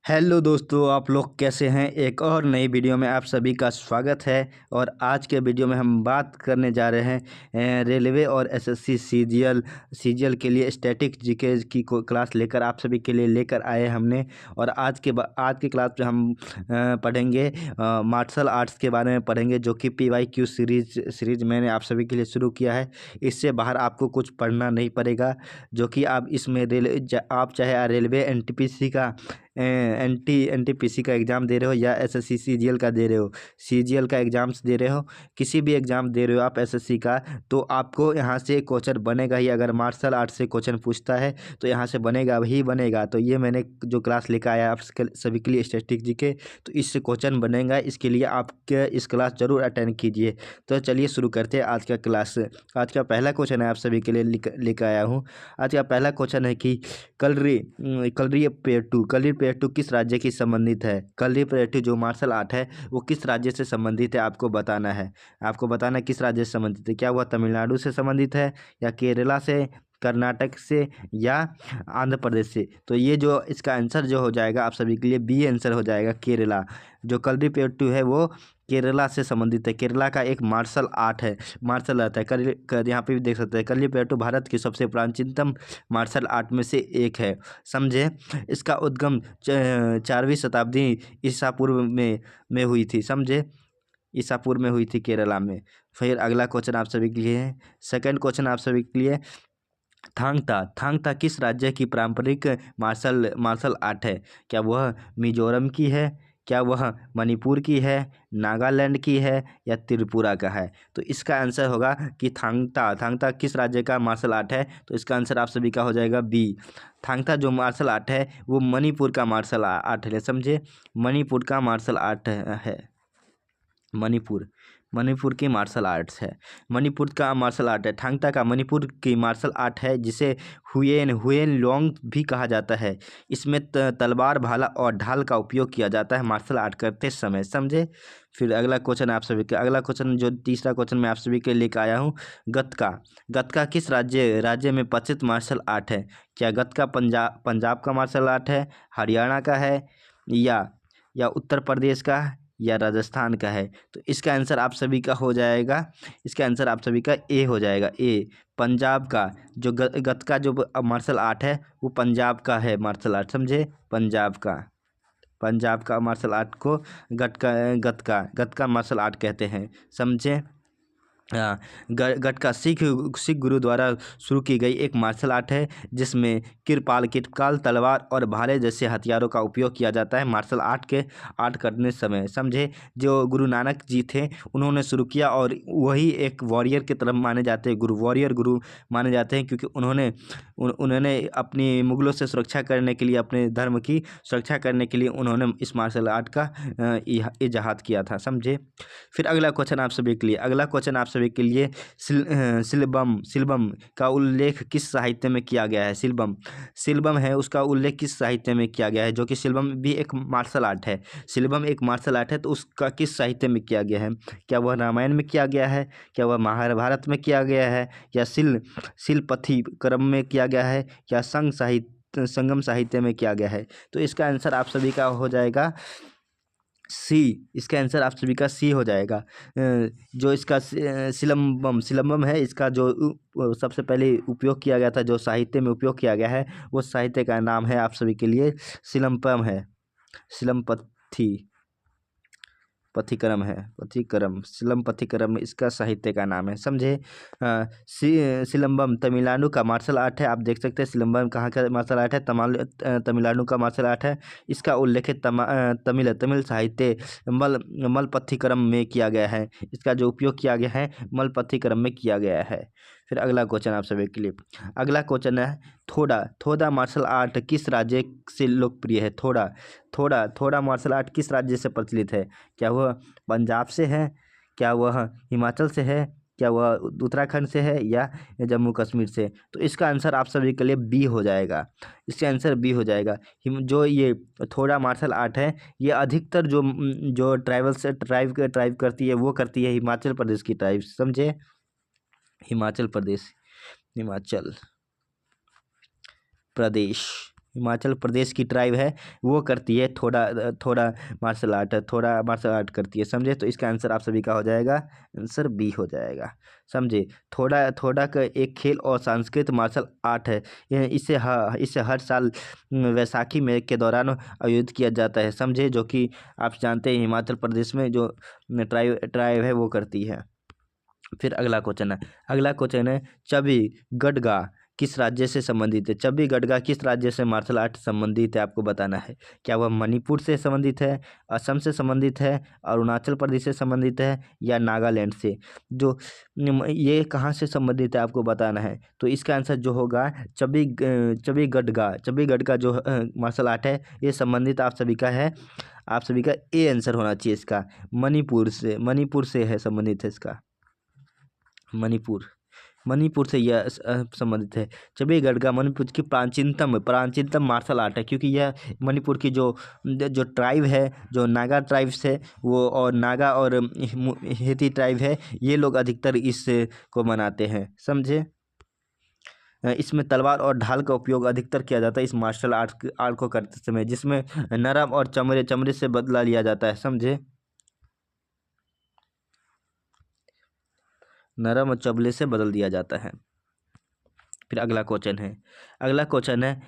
Hello दोस्तों, आप लोग कैसे हैं। एक और नई वीडियो में आप सभी का स्वागत है। और आज के वीडियो में हम बात करने जा रहे हैं रेलवे और एसएससी सीजीएल के लिए स्टैटिक जीके की क्लास लेकर आप सभी के लिए लेकर आए हमने। और आज के क्लास में हम पढ़ेंगे मार्शल आर्ट्स के बारे में पढ़ेंगे, जो कि PYQ सीरीज मैंने आप सभी के लिए शुरू किया है। इससे बाहर आपको कुछ पढ़ना नहीं पड़ेगा, जो कि आप इसमें आप चाहे रेलवे एनटीपीसी का एनटीपीसी का एग्ज़ाम दे रहे हो या एसएससी सीजीएल का दे रहे हो, सीजीएल का एग्ज़ाम्स दे रहे हो, किसी भी एग्ज़ाम दे रहे हो आप एसएससी का, तो आपको यहाँ से क्वेश्चन बनेगा ही। अगर मार्शल आर्ट से क्वेश्चन पूछता है तो यहाँ से बनेगा ही बनेगा। तो ये मैंने जो क्लास लेकर आया आप सभी के लिए स्टैटिक जीके, तो इससे क्वेश्चन बनेगा। इसके लिए आपके इस क्लास ज़रूर अटेंड कीजिए। तो चलिए शुरू करते हैं आज का क्लास। आज का पहला क्वेश्चन है आप सभी के लिए लेकर आया हूँ। आज का पहला क्वेश्चन है कि कलरीपयट्टू किस राज्य की संबंधित है। कलरीपयट्टू जो मार्शल आर्ट है वो किस राज्य से संबंधित है, आपको बताना है। आपको बताना है किस राज्य से संबंधित है। क्या वह तमिलनाडु से संबंधित है, या केरला से, कर्नाटक से, या आंध्र प्रदेश से। तो ये जो इसका आंसर जो हो जाएगा आप सभी के लिए बी आंसर हो जाएगा, केरला। जो कलरीपयट्टू है वो केरला से संबंधित है। केरला का एक मार्शल आर्ट है। यहाँ पे भी देख सकते हैं, कलरीपयट्टू भारत की सबसे प्राचीनतम मार्शल आर्ट में से एक है, समझे। इसका उद्गम 4वीं शताब्दी ईसा पूर्व में हुई थी, समझे। ईसा पूर्व में हुई थी केरला में। फिर अगला क्वेश्चन आप सभी के लिए है। सेकंड क्वेश्चन आप सभी के लिए, थांग ता किस राज्य की पारंपरिक मार्शल आर्ट है। क्या वह मिजोरम की है, क्या वह मणिपुर की है, नागालैंड की है, या त्रिपुरा का है। तो इसका आंसर होगा कि थांग ता किस राज्य का मार्शल आर्ट है। तो इसका आंसर आप सभी का हो जाएगा बी। थांग ता जो मार्शल आर्ट है वो मणिपुर का मार्शल आर्ट है, समझे। मणिपुर का मार्शल आर्ट है। मणिपुर की मार्शल आर्ट्स है। मणिपुर का मार्शल आर्ट है। थांग ता का मणिपुर की मार्शल आर्ट है, जिसे हुयेन लोंग भी कहा जाता है। इसमें तलवार, भाला और ढाल का उपयोग किया जाता है मार्शल आर्ट करते समय, समझे। फिर अगला क्वेश्चन आप सभी का, अगला क्वेश्चन जो तीसरा क्वेश्चन मैं आप सभी के लेकर आया हूँ, गतका किस राज्य में प्रचलित मार्शल आर्ट है। क्या गतका पंजाब का मार्शल आर्ट है, हरियाणा का है, या उत्तर प्रदेश का, या राजस्थान का है। तो इसका आंसर आप सभी का हो जाएगा, इसका आंसर आप सभी का ए हो जाएगा, ए। पंजाब का जो गतका जो मार्शल आर्ट है वो पंजाब का है मार्शल आर्ट, समझे। पंजाब का मार्शल आर्ट को गतका मार्शल आर्ट कहते हैं, समझे। गटका सिख गुरु द्वारा शुरू की गई एक मार्शल आर्ट है, जिसमें किरपाल, तलवार और भाले जैसे हथियारों का उपयोग किया जाता है मार्शल आर्ट करने समय, समझे। जो गुरु नानक जी थे उन्होंने शुरू किया, और वही एक वॉरियर की तरफ माने जाते हैं, वॉरियर गुरु माने जाते हैं, क्योंकि उन्होंने अपनी मुगलों से सुरक्षा करने के लिए, अपने धर्म की सुरक्षा करने के लिए उन्होंने इस मार्शल आर्ट का इजाद किया था, समझे। फिर अगला क्वेश्चन आप सभी के लिए, सभी के लिए सिलबम का उल्लेख किस साहित्य में किया गया है। सिलबम है, उसका उल्लेख किस साहित्य में किया गया है, जो कि सिलबम भी एक मार्शल आर्ट है। सिलबम एक मार्शल आर्ट है, तो उसका किस साहित्य में किया गया है। क्या वह रामायण में किया गया है, क्या वह महाभारत में किया गया है, या शिलपथी क्रम में किया गया है, या संगम साहित्य में किया गया है। तो इसका आंसर आप सभी का हो जाएगा सी। इसका आंसर आप सभी का सी हो जाएगा। जो इसका सिलम्बम है, इसका जो सबसे पहले उपयोग किया गया था, जो साहित्य में उपयोग किया गया है, वो साहित्य का नाम है आप सभी के लिए सिलम्पम है। सिलम्पथिकरम इसका साहित्य का नाम है, समझे। सिलम्बम तमिलनाडु का मार्शल आर्ट है। आप देख सकते हैं सिलम्बम कहाँ का मार्शल आर्ट है, तमिलनाडु का मार्शल आर्ट है। इसका उल्लेख तमिल साहित्य मलपथिकरम में किया गया है। इसका जो उपयोग किया गया है मलपथिकरम में किया गया है। फिर अगला क्वेश्चन आप सभी के लिए, अगला क्वेश्चन है थोड़ा मार्शल आर्ट किस राज्य से लोकप्रिय है। थोड़ा मार्शल आर्ट किस राज्य से प्रचलित है। क्या वह पंजाब से है, क्या वह हिमाचल से है, क्या वह उत्तराखंड से है, या जम्मू कश्मीर से। तो इसका आंसर आप सभी के लिए बी हो जाएगा, इसका आंसर बी हो जाएगा। जो ये थोड़ा मार्शल आर्ट है, ये अधिकतर जो ट्राइब करती है, वो करती है हिमाचल प्रदेश की ट्राइब, समझे। हिमाचल प्रदेश हिमाचल प्रदेश की ट्राइब है वो करती है थोड़ा थोड़ा मार्शल आर्ट, थोड़ा मार्शल आर्ट करती है, समझे। तो इसका आंसर आप सभी का हो जाएगा, आंसर बी हो जाएगा, समझे। थोड़ा थोड़ा का एक खेल और सांस्कृतिक मार्शल आर्ट है। इसे हर साल वैसाखी में के दौरान आयोजित किया जाता है, समझे। जो कि आप जानते हैं हिमाचल प्रदेश में जो ट्राइब है वो करती है। फिर अगला क्वेश्चन है चबी गडगा किस राज्य से संबंधित है। चबी गडगा किस राज्य से मार्शल आर्ट संबंधित है, आपको बताना है। क्या वह मणिपुर से संबंधित है, असम से संबंधित है, अरुणाचल प्रदेश से संबंधित है, या नागालैंड से। जो ये कहाँ से संबंधित है आपको बताना है। तो इसका आंसर जो होगा चबी गडगा जो मार्शल आर्ट है ये संबंधित आप सभी का है, आप सभी का ए आंसर होना चाहिए इसका। मणिपुर से है, संबंधित है इसका, मणिपुर से यह संबंधित है। चबी गडगा मणिपुर की प्राचीनतम मार्शल आर्ट है, क्योंकि यह मणिपुर की जो ट्राइब है, जो नागा ट्राइब्स है वो, और नागा और हेती ट्राइब है, ये लोग अधिकतर इस को मनाते हैं, समझे। इसमें तलवार और ढाल का उपयोग अधिकतर किया जाता है इस मार्शल आर्ट को करते समय, जिसमें नरम और चमड़े से बदला लिया जाता है, समझे। नरम और चबले से बदल दिया जाता है। फिर अगला क्वेश्चन है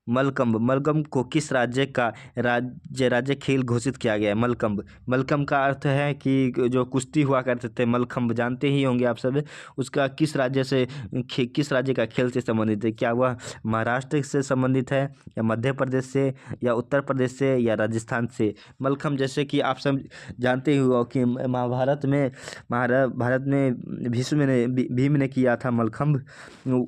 मलकंब को किस राज्य का राज्य खेल घोषित किया गया है। मलकंब का अर्थ है कि जो कुश्ती हुआ करते थे, मलखंब जानते ही होंगे आप सब। उसका किस राज्य का खेल से संबंधित है। क्या वह महाराष्ट्र से संबंधित है, या मध्य प्रदेश से, या उत्तर प्रदेश से, या राजस्थान से। मलखंब जैसे कि आप सब जानते ही हो कि महाभारत में भीम ने किया था मलखंब,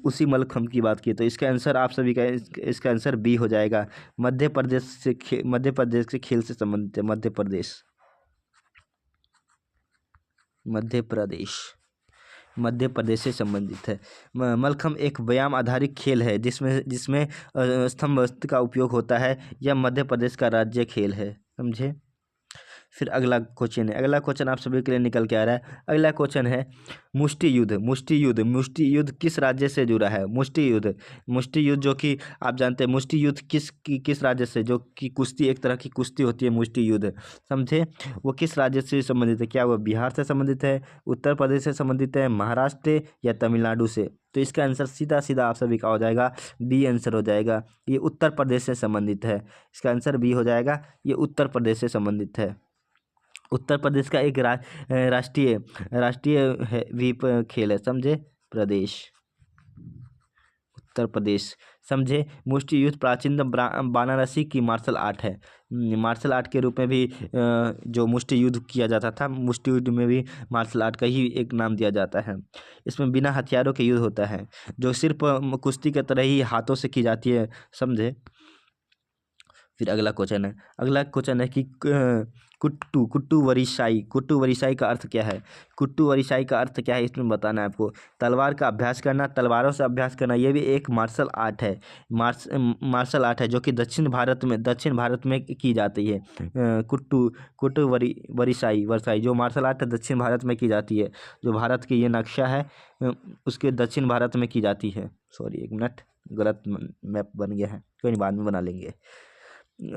उसी मलखंब की बात की। तो इसका आंसर आप सभी का, इसका आंसर बी हो जाएगा। मध्य प्रदेश के खेल से संबंधित है। मध्य प्रदेश से संबंधित है। मलखंब एक व्यायाम आधारित खेल है जिसमें स्तंभ का उपयोग होता है। यह मध्य प्रदेश का राज्य खेल है, समझे। फिर अगला क्वेश्चन आप सभी के लिए निकल के आ रहा है। अगला क्वेश्चन है मुष्टि युद्ध किस राज्य से जुड़ा है। मुष्टि युद्ध जो कि आप जानते हैं, मुष्टि युद्ध किस राज्य से, जो कि कुश्ती, एक तरह की कुश्ती होती है मुष्टि युद्ध, समझे। वो किस राज्य से संबंधित है। क्या वह बिहार से संबंधित है, उत्तर प्रदेश से संबंधित है, महाराष्ट्र या तमिलनाडु से। तो इसका आंसर सीधा आप सभी का हो जाएगा, बी आंसर हो जाएगा। ये उत्तर प्रदेश से संबंधित है, इसका आंसर बी हो जाएगा। ये उत्तर प्रदेश से संबंधित है। उत्तर प्रदेश का एक राष्ट्रीय भी खेल है, समझे। उत्तर प्रदेश, समझे। मुष्टि युद्ध प्राचीन वाराणसी की मार्शल आर्ट है। मार्शल आर्ट के रूप में भी जो मुष्टि युद्ध किया जाता था, मुष्टि युद्ध में भी मार्शल आर्ट का ही एक नाम दिया जाता है। इसमें बिना हथियारों के युद्ध होता है, जो सिर्फ कुश्ती की तरह ही हाथों से की जाती है, समझे। फिर अगला क्वेश्चन है कि कुट्टू वरिशाई का अर्थ क्या है। कुट्टू वरिशाई का अर्थ क्या है, इसमें बताना है आपको। तलवारों से अभ्यास करना, ये भी एक मार्शल आर्ट है। मार्शल आर्ट है जो कि दक्षिण भारत में की जाती है। कुट्टू वरिशाई जो मार्शल आर्ट है दक्षिण भारत में की जाती है। जो भारत की ये नक्शा है उसके दक्षिण भारत में की जाती है। सॉरी, एक मिनट, गलत मैप बन गया है, कोई नहीं, बाद में बना लेंगे।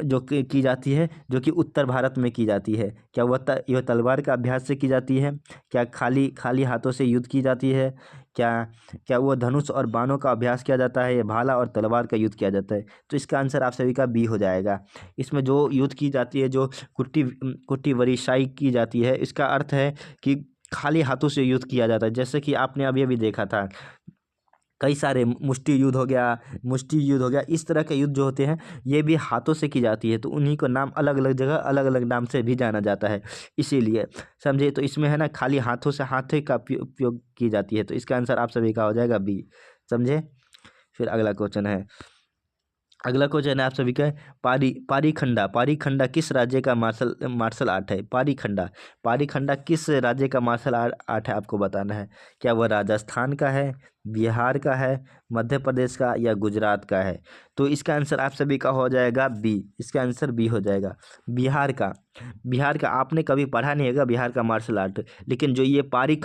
जो की जाती है, जो कि उत्तर भारत में की जाती है। क्या यह तलवार का अभ्यास से की जाती है। क्या खाली हाथों से युद्ध की जाती है। क्या वो धनुष और बाणों का अभ्यास किया जाता है, या भाला और तलवार का युद्ध किया जाता है। तो इसका आंसर आप सभी का बी हो जाएगा। इसमें जो युद्ध की जाती है, जो कुट्टी वरिशाई की जाती है, इसका अर्थ है कि खाली हाथों से युद्ध किया जाता है। जैसे कि आपने अभी देखा था, कई सारे मुष्टि युद्ध हो गया, इस तरह के युद्ध जो होते हैं ये भी हाथों से की जाती है। तो उन्हीं को नाम अलग अलग जगह अलग अलग नाम से भी जाना जाता है, इसीलिए, समझे। तो इसमें है ना, खाली हाथों से हाथे का उपयोग की जाती है। तो इसका आंसर आप सभी का हो जाएगा बी, समझे। फिर अगला क्वेश्चन है आप सभी का पारी खंडा किस राज्य का मार्शल आर्ट है। पारी खंडा किस राज्य का मार्शल आर्ट है, आपको बताना है। क्या वह राजस्थान का है, बिहार का है, मध्य प्रदेश का, या गुजरात का है। तो इसका आंसर आप सभी का हो जाएगा बी, इसका आंसर बी हो जाएगा, बिहार का। आपने कभी पढ़ा नहीं होगा बिहार का मार्शल आर्ट, लेकिन जो ये पारी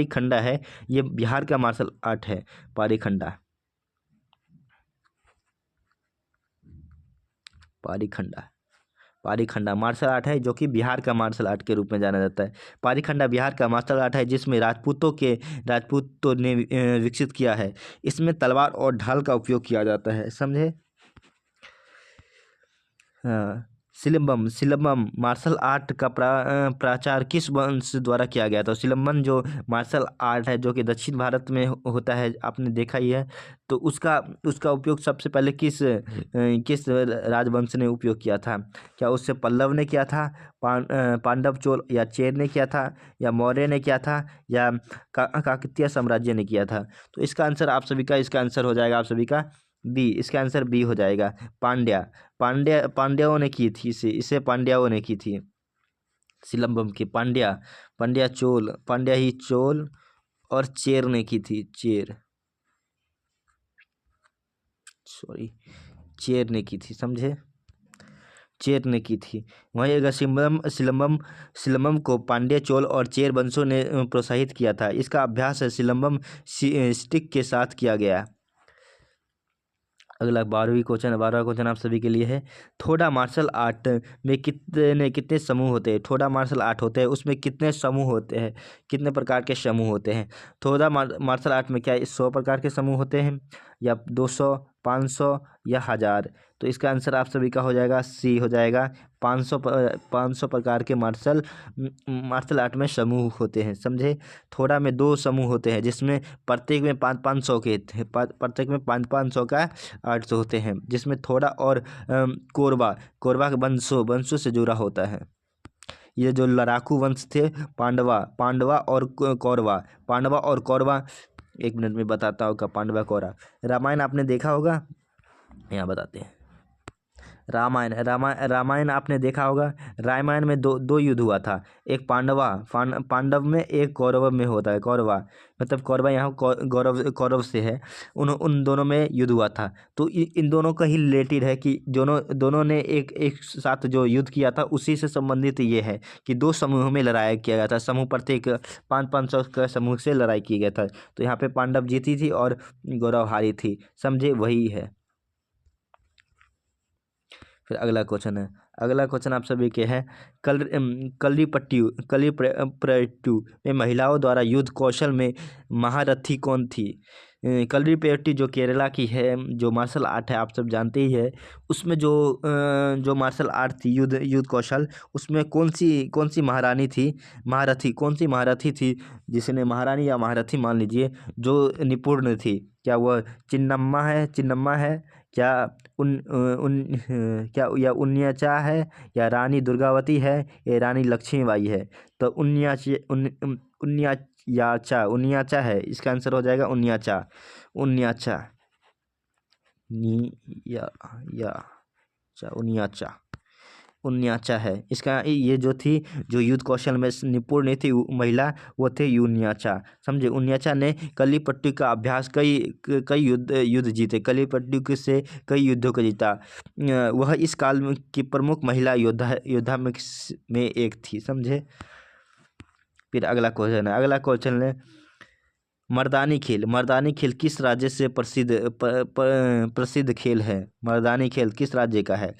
खंडा है, ये बिहार का मार्शल आर्ट है, पारी खंडा। पारीखंडा। पारीखंडा मार्शल आर्ट है जो कि बिहार का मार्शल आर्ट के रूप में जाना जाता है। पारीखंडा बिहार का मार्शल आर्ट है जिसमें राजपूतों ने विकसित किया है। इसमें तलवार और ढाल का उपयोग किया जाता है, समझे। हाँ, सिलंबम। सिलंबम मार्शल आर्ट का प्रचार किस वंश द्वारा किया गया था? सिलंबम जो मार्शल आर्ट है जो कि दक्षिण भारत में होता है, आपने देखा ही है। तो उसका उसका उपयोग सबसे पहले किस राजवंश ने उपयोग किया था? क्या उससे पल्लव ने किया था, पांडव चोल या चेर ने किया था, या मौर्य ने किया था, या काकतीय साम्राज्य ने किया था? तो इसका आंसर इसका आंसर हो जाएगा आप सभी का बी। इसका आंसर बी हो जाएगा, पांड्या। पांड्याओं ने की थी इसे पांड्याओं ने की थी सिलंबम की। पांड्या ही चोल और चेर ने की थी। चेर ने की थी, समझे। चेर ने की थी। वहीं अगर सिलंबम को पांड्य चोल और चेर वंशों ने प्रोत्साहित किया था। इसका अभ्यास सिलंबम स्टिक के साथ किया गया। अगला 12वां क्वेश्चन आप सभी के लिए है। थोड़ा मार्शल आर्ट में कितने समूह होते हैं? थोड़ा मार्शल आर्ट होते हैं उसमें कितने समूह होते हैं, कितने प्रकार के समूह होते हैं? थोड़ा मार्शल आर्ट में क्या 100 प्रकार के समूह होते हैं, या 200, 500 या 1000? तो इसका आंसर आप सभी का हो जाएगा सी हो जाएगा, 500 प्रकार के मार्शल आर्ट में समूह होते हैं, समझे। थोड़ा में 2 समूह होते हैं जिसमें प्रत्येक में 500 के प्रत्येक में 500 का आर्ट्स होते हैं, जिसमें थोड़ा और कोरबा के वंशों से जुड़ा होता है। ये जो लड़ाकू वंश थे पांडवा और कौरवा, 1 मिनट में बताता हूँ का पांडवा कौरव। रामायण आपने देखा होगा, यहाँ बताते हैं। रामायण आपने देखा होगा। रामायण में दो युद्ध हुआ था, एक पांडव में, एक कौरव में होता है। कौरवा मतलब कौरवा यहाँ कौरव से है। उन दोनों में युद्ध हुआ था। तो इन दोनों का ही रिलेटेड है कि दोनों ने एक साथ जो युद्ध किया था उसी से संबंधित ये है कि 2 समूह में लड़ाई किया गया था। समूह प्रत्येक 500 का समूह से लड़ाई की गया था। तो यहाँ पे पांडव जीती थी और कौरव हारी थी, समझे, वही है। फिर अगला क्वेश्चन आप सभी के हैं। कलिपट्टू में महिलाओं द्वारा युद्ध कौशल में महारथी कौन थी? कलिपट्टू जो केरला की है, जो मार्शल आर्ट है, आप सब जानते ही है। उसमें जो मार्शल आर्ट थी, युद्ध कौशल, उसमें कौन सी महारथी कौन सी महारथी थी जिसने महारानी या महारथी मान लीजिए, जो निपुण थी? क्या वह चिन्नम्मा है, क्या या उन्याचा है, या रानी दुर्गावती है, या रानी लक्ष्मीबाई है? तो उन्याचा है। इसका आंसर हो जाएगा उन्याचा। उन्याचा है इसका। ये जो युद्ध कौशल में निपुण नहीं थी महिला, वो थे उन्याचा, समझे। उन्याचा ने कलिपट्टू का अभ्यास कई युद्ध जीते। कलिपट्टू से कई युद्धों को जीता। वह इस काल की प्रमुख महिला योद्धा में एक थी, समझे। फिर अगला क्वेश्चन है। मर्दानी खेल किस राज्य से प्रसिद्ध खेल है? मर्दानी खेल किस राज्य का है?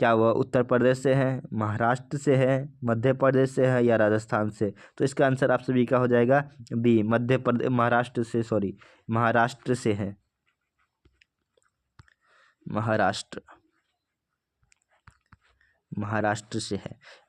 क्या वह उत्तर प्रदेश से है, महाराष्ट्र से है, मध्य प्रदेश से है, या राजस्थान से? तो इसका आंसर आप सभी का हो जाएगा बी, महाराष्ट्र से है।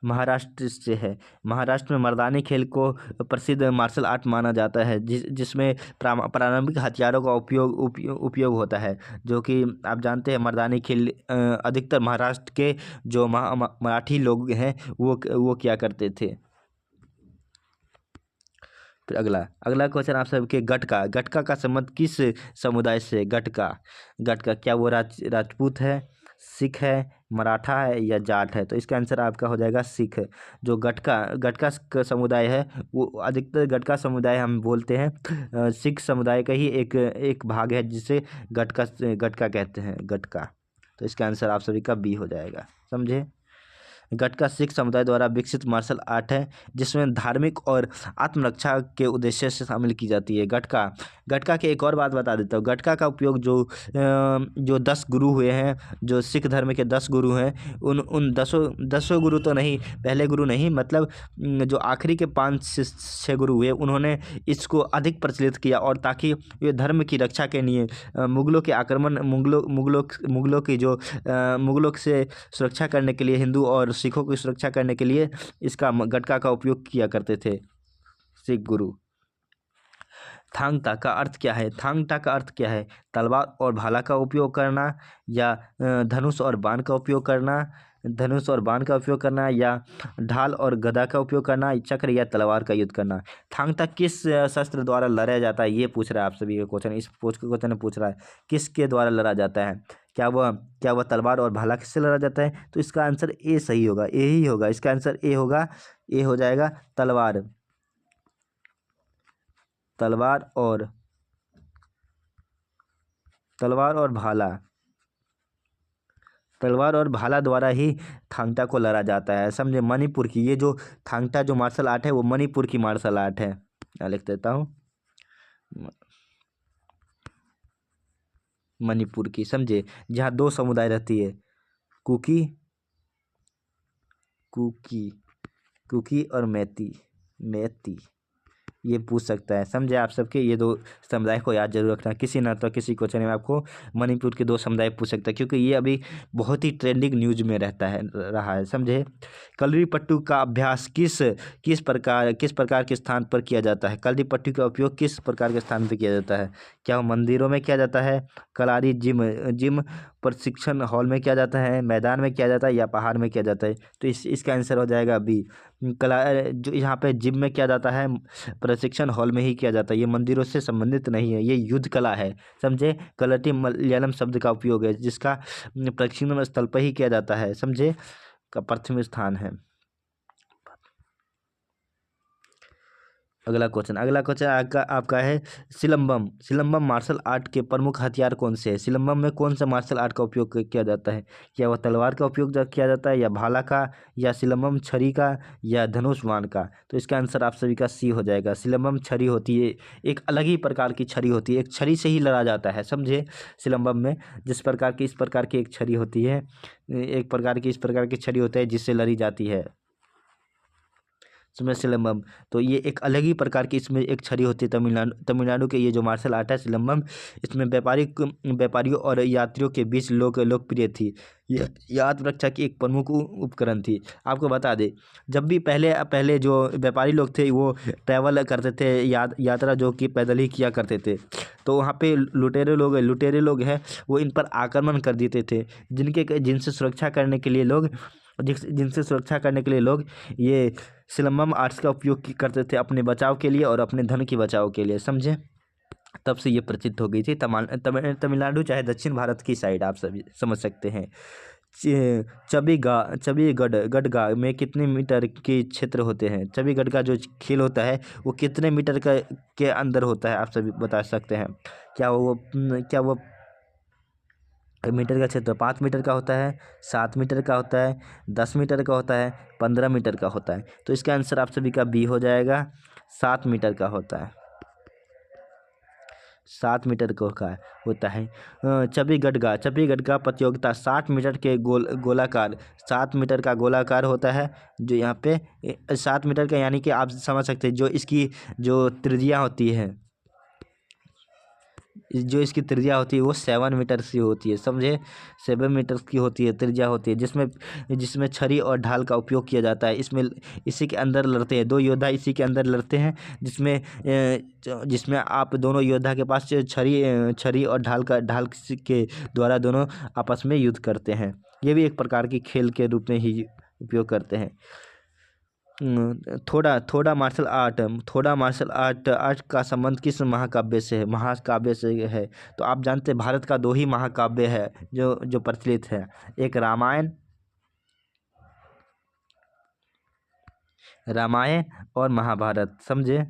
महाराष्ट्र से है। महाराष्ट्र में मर्दानी खेल को प्रसिद्ध मार्शल आर्ट माना जाता है, जिसमें प्रारंभिक हथियारों का उपयोग होता है, जो कि आप जानते हैं मर्दानी खेल अधिकतर महाराष्ट्र के जो मराठी लोग हैं वो क्या करते थे। फिर अगला क्वेश्चन आप सबके गटका का संबंध किस समुदाय से? गटका क्या वो राजपूत है, सिख है, मराठा है, या जाट है? तो इसका आंसर आपका हो जाएगा सिख। जो गटका का समुदाय है, वो अधिकतर गटका समुदाय हम बोलते हैं, सिख समुदाय का ही एक भाग है जिसे गटका कहते हैं, गटका। तो इसका आंसर आप सभी का बी हो जाएगा, समझे। गटका सिख समुदाय द्वारा विकसित मार्शल आर्ट है जिसमें धार्मिक और आत्मरक्षा के उद्देश्य से शामिल की जाती है। गटका गटका की एक और बात बता देता हूँ। गटका का उपयोग जो 10 गुरु हुए हैं, जो सिख धर्म के 10 गुरु हैं, उन दसों गुरु तो नहीं, पहले गुरु नहीं, मतलब जो आखिरी के 5 से 6 गुरु हुए, उन्होंने इसको अधिक प्रचलित किया और ताकि ये धर्म की रक्षा के लिए मुगलों के आक्रमण मुगलों की जो मुगलों से सुरक्षा करने के लिए, हिंदू और सिखों की सुरक्षा करने के लिए इसका गटका का उपयोग किया करते थे सिख गुरु। थांग ता का अर्थ क्या है? थांग ता का अर्थ क्या है? तलवार और भाला का उपयोग करना, या धनुष और बाण का उपयोग करना, धनुष और बाण का उपयोग करना, या ढाल और गदा का उपयोग करना, चक्र या तलवार का युद्ध करना। थांग ता किस शस्त्र द्वारा लड़ा जाता है, ये पूछ रहा है आप सभी का क्वेश्चन। इस क्वेश्चन में पूछ रहा है किसके द्वारा लड़ा जाता है। क्या वह तलवार और भाला किससे लड़ा जाता है? तो इसका आंसर ए सही होगा, ए ही होगा। इसका आंसर ए होगा, ए हो जाएगा तलवार। तलवार और भाला, तलवार और भाला द्वारा ही थांगटा को लड़ा जाता है, समझे। मणिपुर की ये जो थांगटा जो मार्शल आर्ट है वो मणिपुर की मार्शल आर्ट है। मैं लिख देता हूँ मणिपुर की, समझे, जहाँ 2 समुदाय रहती है, कुकी कुकी कुकी और मैती। ये पूछ सकता है, समझे। आप सबके ये 2 समुदाय को याद जरूर रखना। किसी ना तो किसी क्वेश्चन में आपको मणिपुर के 2 समुदाय पूछ सकता है, क्योंकि ये अभी बहुत ही ट्रेंडिंग न्यूज में रहा है, समझे। कलरी पट्टू का अभ्यास किस प्रकार के स्थान पर किया जाता है? कलरी पट्टू का उपयोग किस प्रकार के स्थान पर किया जाता है? क्या वो मंदिरों में किया जाता है, कलारी जिम प्रशिक्षण हॉल में किया जाता है, मैदान में किया जाता है, या पहाड़ में किया जाता है? तो इसका आंसर हो जाएगा बी, कला जो यहाँ पे जिम में किया जाता है, प्रशिक्षण हॉल में ही किया जाता है। ये मंदिरों से संबंधित नहीं है, ये युद्ध कला है, समझे। कलटी मलयालम शब्द का उपयोग है जिसका प्रशिक्षण स्थल पर ही किया जाता है, समझे, का प्रथम स्थान है। अगला क्वेश्चन आपका है सिलंबम मार्शल आर्ट के प्रमुख हथियार कौन से हैं? सिलंबम में कौन सा मार्शल आर्ट का उपयोग किया जाता है? क्या वह तलवार का उपयोग किया जाता है, या भाला का, या सिलंबम छड़ी का, या धनुष बाण का? तो इसका आंसर आप सभी का सी हो जाएगा। सिलंबम छड़ी होती है, एक अलग ही प्रकार की छड़ी होती है, एक छड़ी से ही लड़ा जाता है, समझे। सिलंबम में इस प्रकार की एक छड़ी होती है, इस प्रकार की छड़ी होती है जिससे लड़ी जाती है, इसमें सिलंबम। तो ये एक अलग ही प्रकार की इसमें एक छड़ी होती है। तमिलनाडु के ये जो मार्शल आर्ट है सिलंबम, इसमें व्यापारियों और यात्रियों के बीच लोकप्रिय थी। ये आत्मरक्षा की एक प्रमुख उपकरण थी। आपको बता दें, जब भी पहले जो व्यापारी लोग थे वो ट्रैवल करते थे, यात्रा जो कि पैदल ही किया करते थे, तो वहाँ पे लुटेरे लोग हैं, वो इन पर आक्रमण कर देते थे, जिनसे सुरक्षा करने के लिए लोग ये सिलंबम आर्ट्स का उपयोग करते थे अपने बचाव के लिए और अपने धन की बचाव के लिए, समझे। तब से ये प्रचित हो गई थी। तमिलनाडु चाहे दक्षिण भारत की साइड, आप सभी समझ सकते हैं। चबीगढ़ में कितने मीटर के क्षेत्र होते हैं? चबीगढ़ का जो खेल होता है वो कितने मीटर के अंदर होता है, आप सभी बता सकते हैं। क्या वो मीटर का क्षेत्र 5 मीटर का होता है, 7 मीटर का होता है, 10 मीटर का होता है, 15 मीटर का होता है? तो इसका आंसर आप सभी का बी हो जाएगा, 7 मीटर का होता है, 7 मीटर का होता है। चबीगढ़ का प्रतियोगिता 60 मीटर के गोलाकार 7 मीटर का गोलाकार होता है, जो यहाँ पे 7 मीटर का, यानी कि आप समझ सकते हैं जो त्रिज्या होती है, जो इसकी त्रिज्या होती है वो 7 मीटर की होती है, समझे। 7 मीटर की होती है, त्रिज्या होती है, जिसमें छड़ी और ढाल का उपयोग किया जाता है। इसी के अंदर लड़ते हैं 2 योद्धा, इसी के अंदर लड़ते हैं, जिसमें आप दोनों योद्धा के पास छड़ी और ढाल के द्वारा दोनों आपस में युद्ध करते हैं। ये भी एक प्रकार की खेल के रूप में ही उपयोग करते हैं। थोड़ा मार्शल आर्ट का संबंध किस महाकाव्य से है? तो आप जानते हैं भारत का 2 ही महाकाव्य है जो प्रचलित है, एक रामायण और महाभारत, समझे।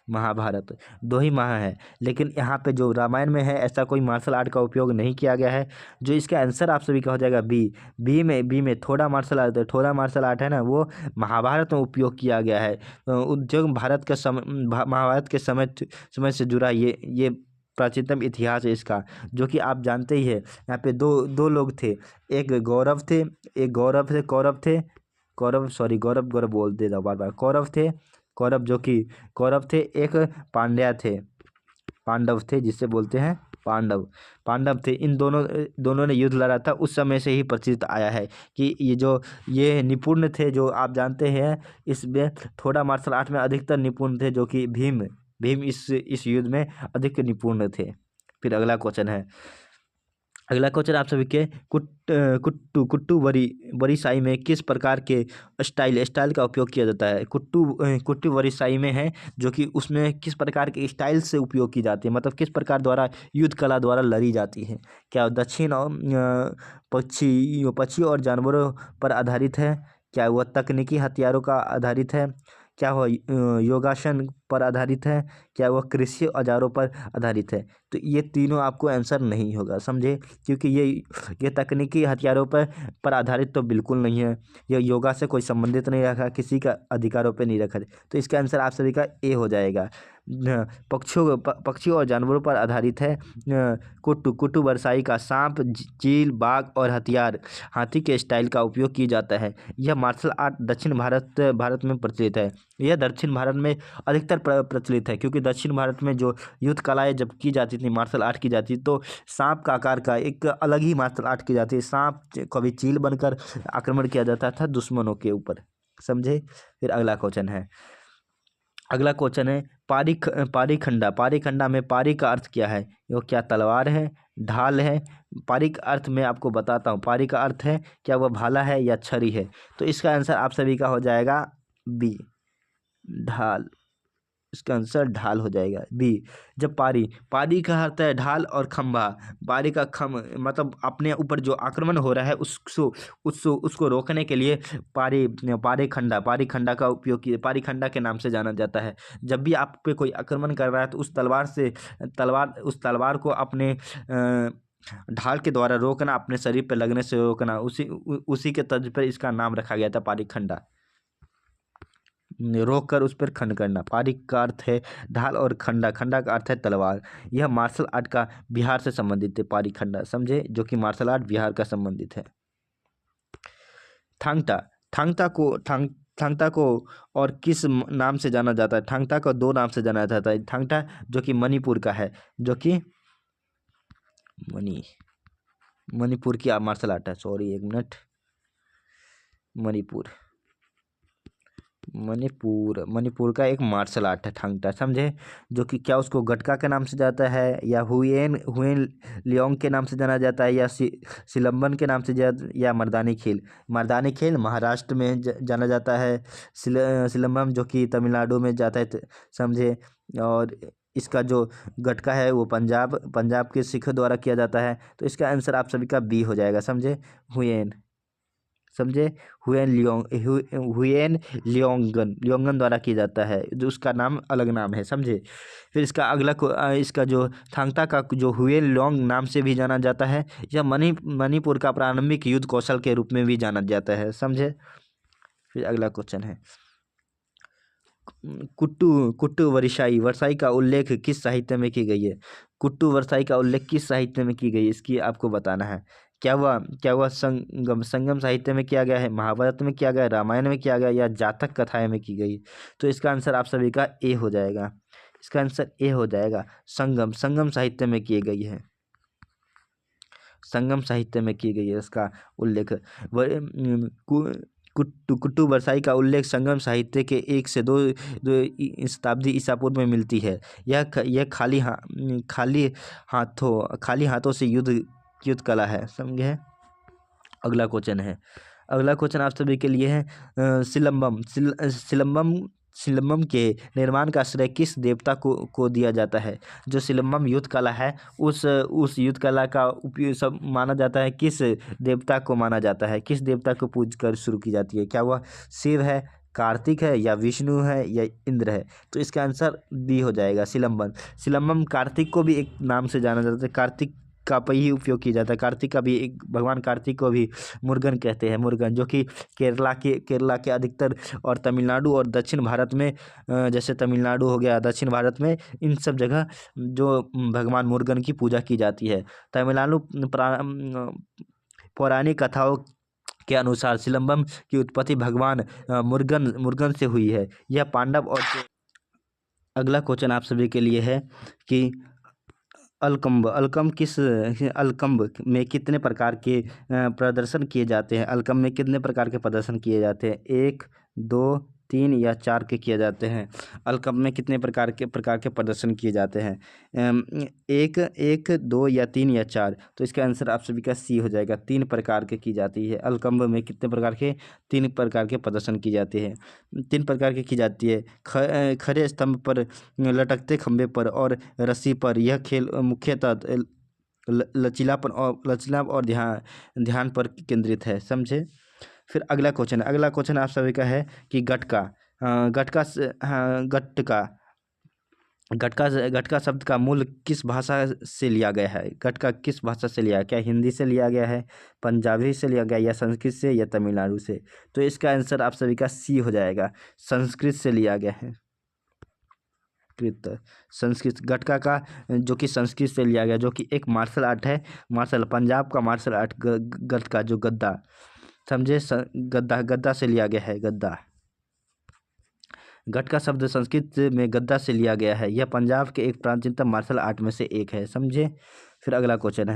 महाभारत, दो ही महा है। लेकिन यहाँ पे जो रामायण में है ऐसा कोई मार्शल आर्ट का उपयोग नहीं किया गया है। जो इसका आंसर आप सभी का हो जाएगा बी। बी में थोड़ा मार्शल आर्ट, थोड़ा मार्शल आर्ट है ना, वो महाभारत में उपयोग किया गया है। जो भारत के महाभारत के समय से जुड़ा ये प्राचीनतम इतिहास है इसका, जो कि आप जानते ही है। यहाँ पे दो लोग थे, एक गौरव थे, एक कौरव थे, गौरव बोल दे रहा हूँ बार बार, कौरव थे, एक पांडव थे जिसे बोलते हैं पांडव थे। इन दोनों ने युद्ध लड़ा था। उस समय से ही प्रचलित आया है कि ये निपुण थे, जो आप जानते हैं इसमें थोड़ा मार्शल आर्ट में अधिकतर निपुण थे, जो कि भीम इस युद्ध में अधिक निपुण थे। फिर अगला क्वेश्चन आप सभी के कुट्टू वरिसाई में किस प्रकार के स्टाइल का उपयोग किया जाता है। कुट्टू वरिसाई में है, जो कि उसमें किस प्रकार के स्टाइल से उपयोग की जाती है, मतलब किस प्रकार द्वारा युद्ध कला द्वारा लड़ी जाती है। क्या दक्षिण और पक्षी और जानवरों पर आधारित है, क्या वह तकनीकी हथियारों का आधारित है, क्या वह योगासन पर आधारित है, क्या वह कृषि औजारों पर आधारित है। तो ये तीनों आपको आंसर नहीं होगा, समझे, क्योंकि ये तकनीकी हथियारों पर आधारित तो बिल्कुल नहीं है। ये योगा से कोई संबंधित नहीं रखा, किसी का अधिकारों पे नहीं रखा। तो इसका आंसर आप सभी का ए हो जाएगा। पक्षियों और जानवरों पर आधारित है। कुट्टू वरसाई का सांप, चील, बाघ और हाथी के स्टाइल का उपयोग किया जाता है। यह मार्शल आर्ट दक्षिण भारत में प्रचलित है। यह दक्षिण भारत में अधिकतर प्रचलित है, क्योंकि दक्षिण भारत में जो युद्ध कलाएं जब की जाती थी, मार्शल आर्ट की जाती, तो सांप का आकार का एक अलग ही मार्शल आर्ट की जाती है। सांप कभी चील बनकर आक्रमण किया जाता था दुश्मनों के ऊपर, समझे। फिर अगला क्वेश्चन है पारीखंडा में पारी का अर्थ क्या है। वो क्या तलवार है, ढाल है। पारी का अर्थ मैं आपको बताता हूँ। पारी का अर्थ है क्या वह भाला है या छड़ी है। तो इसका आंसर आप सभी का हो जाएगा बी, ढाल। इसका आंसर ढाल हो जाएगा बी। जब पारी का अर्थ है ढाल और खंभा। पारी का मतलब अपने ऊपर जो आक्रमण हो रहा है उसको रोकने के लिए पारी खंडा का उपयोग किया, पारी खंडा के नाम से जाना जाता है। जब भी आप पे कोई आक्रमण कर रहा है तो उस तलवार को अपने ढाल के द्वारा रोकना, अपने शरीर पर लगने से रोकना, उसी के तर्ज पर इसका नाम रखा गया था पारी खंडा। रोक कर उस पर खंड करना। पारी का अर्थ है ढाल और खंडा का अर्थ है तलवार। यह मार्शल आर्ट का बिहार से संबंधित है, पारी खंडा, समझे, जो कि मार्शल आर्ट बिहार का संबंधित है। थांगता को और किस नाम से जाना जाता है। थांगता को दो नाम से जाना जाता है। थांगता जो कि मणिपुर का है, जो कि मणिपुर की मार्शल आर्ट है। सॉरी, एक मिनट। मणिपुर का एक मार्शल आर्ट है थांगता, समझे, जो कि क्या उसको गटका के नाम से जाता है, या हुएन लियोंग के नाम से जाना जाता है, या सिलंबन के नाम से या मर्दानी खेल महाराष्ट्र में जाना जाता है। सिलंबम जो कि तमिलनाडु में जाता है, समझे। और इसका जो गटका है वो पंजाब के सिखों द्वारा किया जाता है। तो इसका आंसर आप सभी का बी हो जाएगा, समझे, हुएन लियोंगन द्वारा किया जाता है, जो उसका नाम अलग नाम है, समझे। फिर इसका जो थांगता का जो हुएन लियोंग नाम से भी जाना जाता है, यह मणिपुर का प्रारंभिक युद्ध कौशल के रूप में भी जाना जाता है, समझे। फिर अगला क्वेश्चन है कुट्टू वरसाई का उल्लेख किस साहित्य में की गई है। कुट्टू वरसाई का उल्लेख किस साहित्य में की गई है, इसकी आपको बताना है। क्या वह संगम साहित्य में किया गया है, महाभारत में किया गया, रामायण में किया गया, या जातक कथाएं में की गई। तो इसका आंसर आप सभी का ए हो जाएगा। इसका आंसर ए हो जाएगा, संगम साहित्य में की गई है। संगम साहित्य में की गई है इसका उल्लेख। कुट्टू वरसाई का उल्लेख संगम साहित्य के 1 से 2 शताब्दी ईसा पूर्व में मिलती है। यह खाली हाथों से युद्ध कला है, समझे। अगला क्वेश्चन आप सभी के लिए है सिलंबम के निर्माण का श्रेय किस देवता को दिया जाता है। जो सिलंबम युद्ध कला है उस युद्ध कला का उपयोग सब माना जाता है, किस देवता को माना जाता है, किस देवता को पूज कर शुरू की जाती है। क्या वह शिव है, कार्तिक है या विष्णु है या इंद्र है। तो इसका आंसर बी हो जाएगा, सिलंबम। सिलंबम कार्तिक को भी एक नाम से जाना जाता है, कार्तिक का पर ही उपयोग किया जाता है। कार्तिक का भी एक, भगवान कार्तिक को भी मुर्गन कहते हैं, मुर्गन, जो कि केरला के अधिकतर और तमिलनाडु और दक्षिण भारत में, जैसे तमिलनाडु हो गया, दक्षिण भारत में, इन सब जगह जो भगवान मुर्गन की पूजा की जाती है। तमिलनाडु पौराणिक कथाओं के अनुसार सिलंबम की उत्पत्ति भगवान मुर्गन से हुई है। यह पांडव और अगला क्वेश्चन आप सभी के लिए है कि अलकम्ब में कितने प्रकार के प्रदर्शन किए जाते हैं। अलकम्ब में कितने प्रकार के प्रदर्शन किए जाते हैं, 1, 2, 3 या 4 के किए जाते हैं। अलकम्ब में कितने प्रकार के प्रदर्शन किए जाते हैं, 1, 2 या 3 या 4। तो इसका आंसर आप सभी का सी हो जाएगा, 3 प्रकार के की जाती है। अलकम्ब में कितने प्रकार के, 3 प्रकार के प्रदर्शन की जाते हैं, 3 प्रकार की जाती है। खड़े स्तंभ पर, लटकते खंभे पर और रस्सी पर। यह खेल मुख्यतः लचीलापन और ध्यान पर केंद्रित है, समझे। फिर अगला क्वेश्चन आप सभी का है कि गटका शब्द का मूल किस भाषा से लिया गया है। गटका किस भाषा से लिया, क्या हिंदी से लिया गया है, पंजाबी से लिया गया, या संस्कृत से, या तमिलनाडु से। तो इसका आंसर आप सभी का सी हो जाएगा, संस्कृत से लिया गया है। संस्कृत, गटका का जो कि संस्कृत से लिया गया, जो कि एक मार्शल आर्ट है, पंजाब का मार्शल आर्ट गटका, जो गद्दा, समझे, गद्दा से लिया गया है, गद्दा। गटका शब्द संस्कृत में गद्दा से लिया गया है। यह पंजाब के एक प्राचीनतम मार्शल आर्ट में से एक है, समझे। फिर अगला क्वेश्चन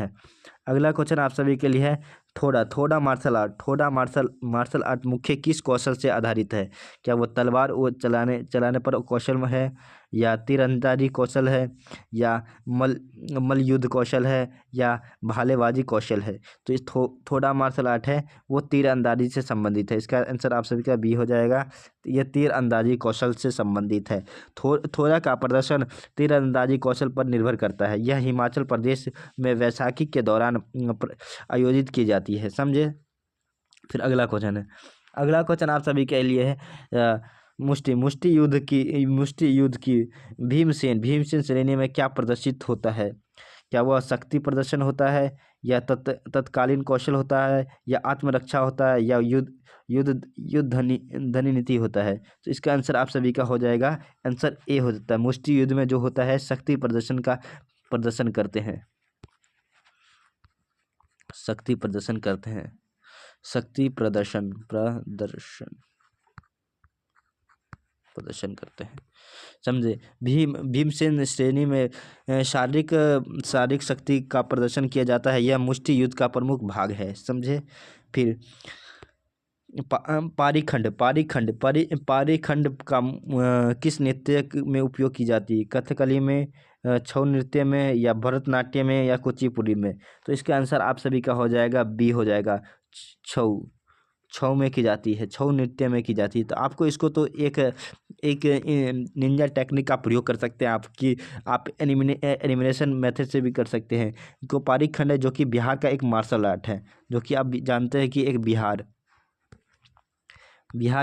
आप सभी के लिए है थोड़ा मार्शल आर्ट मुख्य किस कौशल से आधारित है। क्या वो तलवार वो चलाने पर कौशल में है, या तीरंदाजी कौशल है, या मल युद्ध कौशल है, या भालेबाजी कौशल है। तो इस थोड़ा मार्शल आर्ट है वो तीरंदाजी से संबंधित है। इसका आंसर आप सभी का बी हो जाएगा, यह तीरंदाजी कौशल से संबंधित है। थोड़ा का प्रदर्शन तीरंदाजी कौशल पर निर्भर करता है। यह हिमाचल प्रदेश में वैशाखी के दौरान आयोजित की जाती है, समझे। फिर अगला क्वेश्चन आप सभी के लिए है मुष्टि युद्ध की भीमसेन श्रेणी में क्या प्रदर्शित होता है। क्या वह शक्ति प्रदर्शन होता है, या तत्कालीन कौशल होता है, या आत्मरक्षा होता है, या युद्ध धनी नीति होता है। तो इसका आंसर आप सभी का हो जाएगा, आंसर ए हो जाता है। मुष्टि युद्ध में जो होता है शक्ति प्रदर्शन का प्रदर्शन करते हैं, शक्ति प्रदर्शन करते हैं, समझे। भीमसेन श्रेणी में शारीरिक शक्ति का प्रदर्शन किया जाता है। यह मुष्टि युद्ध का प्रमुख भाग है, समझे। फिर पारीखंड का किस नृत्य में उपयोग की जाती है। कथकली में, छऊ नृत्य में, या भरतनाट्यम में, या कुचिपुड़ी में। तो इसका आंसर आप सभी का हो जाएगा, बी हो जाएगा, छऊ में की जाती है, छऊ नृत्य में की जाती है। तो आपको इसको तो एक निंजा टेक्निक का प्रयोग कर सकते हैं आप एनिमेशन मेथड से भी कर सकते हैं। को पारीखंड है जो कि बिहार का एक मार्शल आर्ट है, जो कि आप जानते हैं कि एक बिहार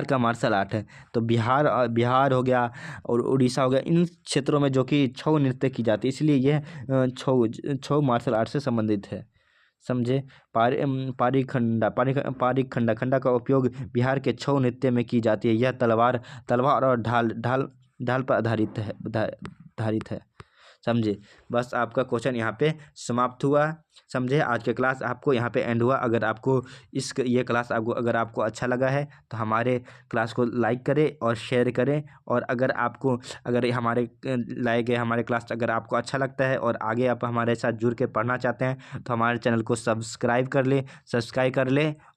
का मार्शल आर्ट है। तो बिहार हो गया और उड़ीसा हो गया, इन क्षेत्रों में जो कि छऊ नृत्य की जाती है, इसलिए यह छऊ मार्शल आर्ट से संबंधित है, समझे। पारीखंडा का उपयोग बिहार के छऊ नृत्य में की जाती है। यह तलवार और ढाल पर आधारित है, समझे। बस आपका क्वेश्चन यहाँ पे समाप्त हुआ, समझे। आज का क्लास आपको यहाँ पे एंड हुआ। अगर आपको ये क्लास अगर आपको अच्छा लगा है तो हमारे क्लास को लाइक करें और शेयर करें। और अगर हमारे लाए गए हमारे क्लास अगर आपको अच्छा लगता है और आगे आप हमारे साथ जुड़ के पढ़ना चाहते हैं तो हमारे चैनल को सब्सक्राइब कर ले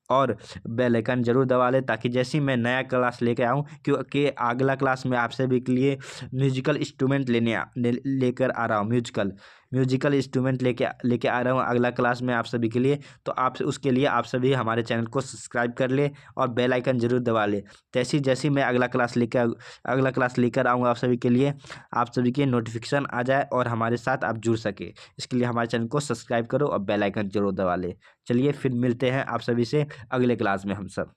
और बेल आइकन जरूर दबा लें, ताकि जैसे ही मैं नया क्लास लेके आऊँ, क्योंकि अगला क्लास में आप सभी के लिए म्यूजिकल इंस्ट्रूमेंट लेकर आ रहा हूँ। म्यूजिकल इंस्ट्रूमेंट लेके आ रहा हूँ अगला क्लास में आप सभी के लिए। तो उसके लिए आप सभी हमारे चैनल को सब्सक्राइब कर ले और बेल आइकन जरूर दबा ले। जैसे मैं अगला क्लास लेकर आऊँगा आप सभी के लिए, आप सभी के नोटिफिकेशन आ जाए और हमारे साथ आप जुड़ सके। इसके लिए हमारे चैनल को सब्सक्राइब करो और बेल आइकन जरूर दबा ले। चलिए फिर मिलते हैं आप सभी से अगले क्लास में हम सब।